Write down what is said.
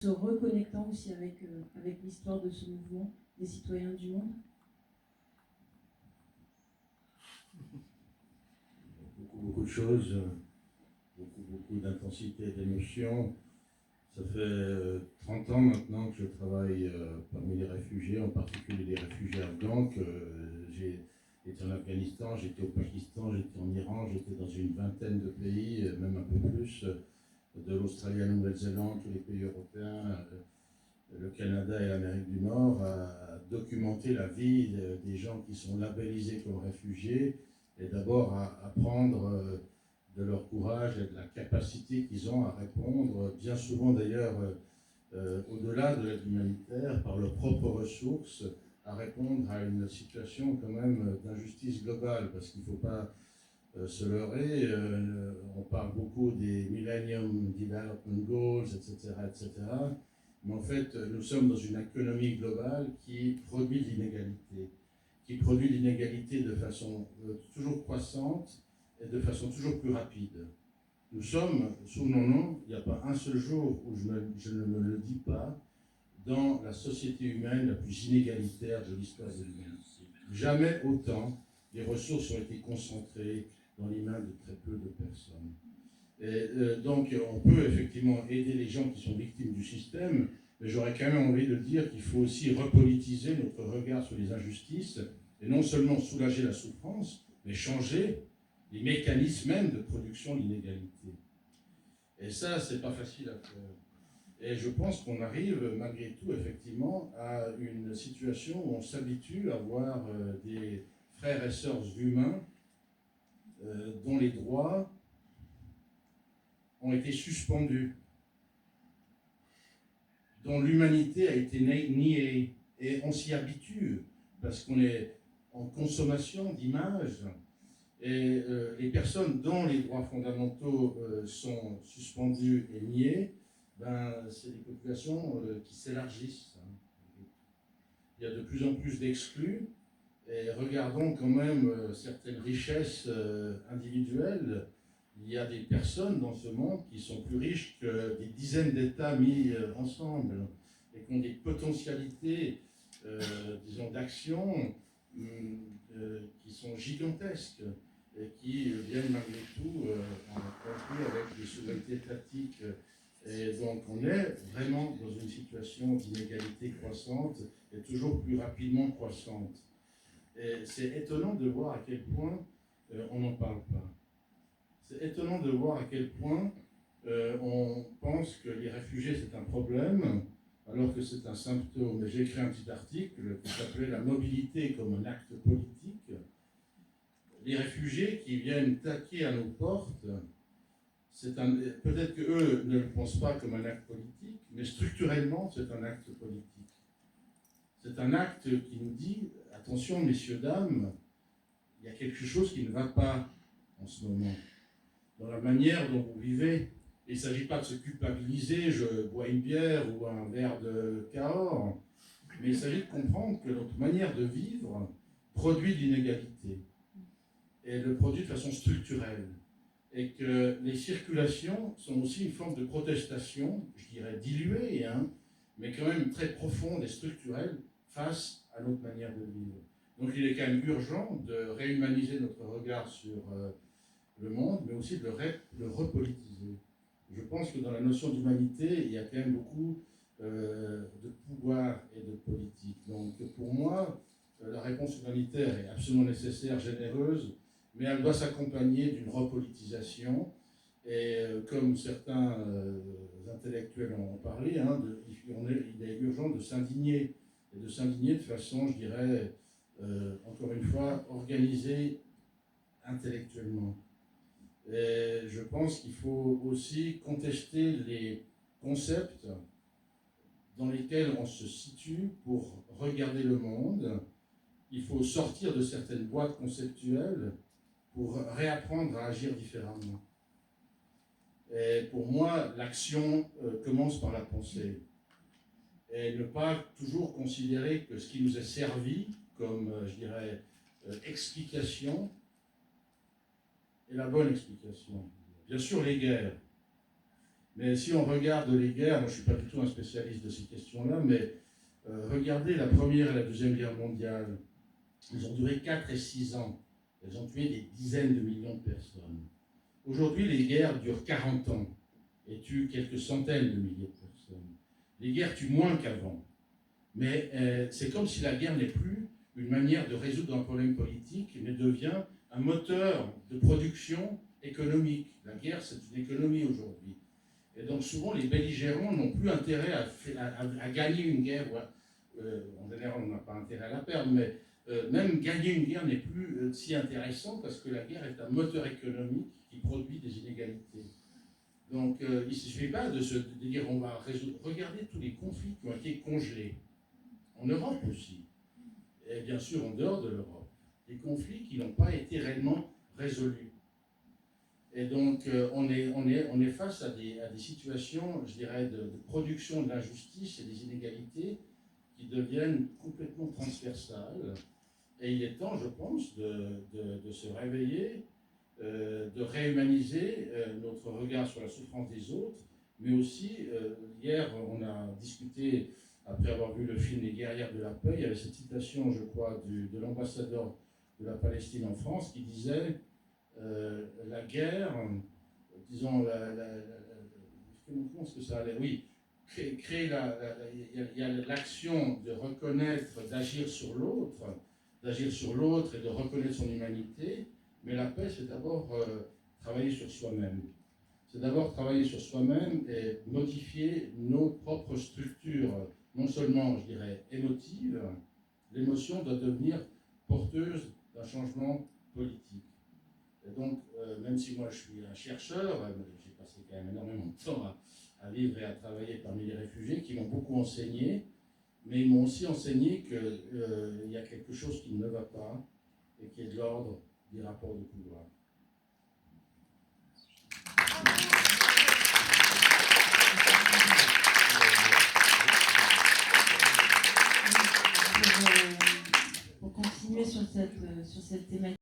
se reconnectant aussi avec l'histoire de ce mouvement des citoyens du monde? Beaucoup de choses, beaucoup d'intensité et d'émotion. Ça fait 30 ans maintenant que je travaille parmi les réfugiés, en particulier les réfugiés afghans. J'ai été en Afghanistan, j'étais au Pakistan, j'étais en Iran, j'étais dans une vingtaine de pays, même un peu plus, de l'Australie à la Nouvelle-Zélande, tous les pays européens, le Canada et l'Amérique du Nord, à documenter la vie des gens qui sont labellisés comme réfugiés, et d'abord à apprendre de leur courage et de la capacité qu'ils ont à répondre, bien souvent d'ailleurs, au-delà de l'aide humanitaire, par leurs propres ressources, à répondre à une situation quand même d'injustice globale, parce qu'il ne faut pas se leurrer. On parle beaucoup des Millennium Development Goals, etc., etc., mais en fait, nous sommes dans une économie globale qui produit de l'inégalité de façon toujours croissante et de façon toujours plus rapide. Nous sommes, souvenons-nous, il n'y a pas un seul jour où je ne me le dis pas, dans la société humaine la plus inégalitaire de l'histoire de l'humanité. Jamais autant les ressources ont été concentrées dans les mains de très peu de personnes. Et donc on peut effectivement aider les gens qui sont victimes du système, mais j'aurais quand même envie de dire qu'il faut aussi repolitiser notre regard sur les injustices, et non seulement soulager la souffrance, mais changer les mécanismes même de production de l'inégalité. Et ça, c'est pas facile à faire. Et je pense qu'on arrive, malgré tout, effectivement, à une situation où on s'habitue à voir des frères et sœurs humains dont les droits ont été suspendus, dont l'humanité a été niée. Et on s'y habitue, parce qu'on est en consommation d'images. Et les personnes dont les droits fondamentaux sont suspendus et niés, c'est des populations qui s'élargissent. Il y a de plus en plus d'exclus, et regardons quand même certaines richesses individuelles. Il y a des personnes dans ce monde qui sont plus riches que des dizaines d'États mis ensemble, et qui ont des potentialités, disons, d'action qui sont gigantesques, et qui viennent malgré tout en conflit avec des souverainetés étatiques. Et donc on est vraiment dans une situation d'inégalité croissante et toujours plus rapidement croissante. Et c'est étonnant de voir à quel point on n'en parle pas. C'est étonnant de voir à quel point on pense que les réfugiés c'est un problème, alors que c'est un symptôme. J'ai écrit un petit article qui s'appelait « La mobilité comme un acte politique ». Les réfugiés qui viennent taquer à nos portes, peut-être qu'eux ne le pensent pas comme un acte politique, mais structurellement, c'est un acte politique. C'est un acte qui nous dit, attention, messieurs, dames, il y a quelque chose qui ne va pas en ce moment, dans la manière dont vous vivez. Il ne s'agit pas de se culpabiliser, je bois une bière ou un verre de Cahors, mais il s'agit de comprendre que notre manière de vivre produit de l'inégalité, et le produit de façon structurelle. Et que les circulations sont aussi une forme de protestation, je dirais diluée, mais quand même très profonde et structurelle face à notre manière de vivre. Donc il est quand même urgent de réhumaniser notre regard sur le monde, mais aussi de le repolitiser. Je pense que dans la notion d'humanité, il y a quand même beaucoup de pouvoir et de politique. Donc pour moi, la réponse humanitaire est absolument nécessaire, généreuse, mais elle doit s'accompagner d'une repolitisation. Et comme certains intellectuels en ont parlé, il est urgent de s'indigner, et de s'indigner de façon, je dirais, encore une fois, organisée intellectuellement. Et je pense qu'il faut aussi contester les concepts dans lesquels on se situe pour regarder le monde. Il faut sortir de certaines boîtes conceptuelles pour réapprendre à agir différemment. Et pour moi, l'action commence par la pensée. Et ne pas toujours considérer que ce qui nous est servi comme, je dirais, explication est la bonne explication. Bien sûr, les guerres. Mais si on regarde les guerres, moi je ne suis pas du tout un spécialiste de ces questions-là, mais regardez la Première et la Deuxième Guerre mondiale. Elles ont duré 4 et 6 ans. Elles ont tué des dizaines de millions de personnes. Aujourd'hui, les guerres durent 40 ans et tuent quelques centaines de milliers de personnes. Les guerres tuent moins qu'avant. Mais c'est comme si la guerre n'est plus une manière de résoudre un problème politique, mais devient un moteur de production économique. La guerre, c'est une économie aujourd'hui. Et donc souvent, les belligérants n'ont plus intérêt à gagner une guerre. En général, on n'a pas intérêt à la perdre, mais même gagner une guerre n'est plus si intéressant parce que la guerre est un moteur économique qui produit des inégalités. Donc il ne suffit pas de dire on va résoudre. Regardez tous les conflits qui ont été congelés. En Europe aussi. Et bien sûr en dehors de l'Europe. Des conflits qui n'ont pas été réellement résolus. Et donc, on est face à des situations, je dirais, de production de l'injustice et des inégalités qui deviennent complètement transversales. Et il est temps, je pense, de se réveiller, de réhumaniser notre regard sur la souffrance des autres, mais aussi, hier, on a discuté, après avoir vu le film Les guerrières de la paix, il y avait cette citation, je crois, de l'ambassadeur de la Palestine en France qui disait la guerre, disons, comment est-ce que ça allait? Oui, créer il y a l'action de reconnaître, d'agir sur l'autre et de reconnaître son humanité, mais la paix, c'est d'abord travailler sur soi-même. C'est d'abord travailler sur soi-même et modifier nos propres structures, non seulement, je dirais, émotives. L'émotion doit devenir porteuse d'un changement politique. Et donc, même si moi je suis un chercheur, j'ai passé quand même énormément de temps à vivre et à travailler parmi les réfugiés qui m'ont beaucoup enseigné, mais ils m'ont aussi enseigné qu'il y a quelque chose qui ne va pas et qui est de l'ordre des rapports de pouvoir. Pour continuer sur cette thématique,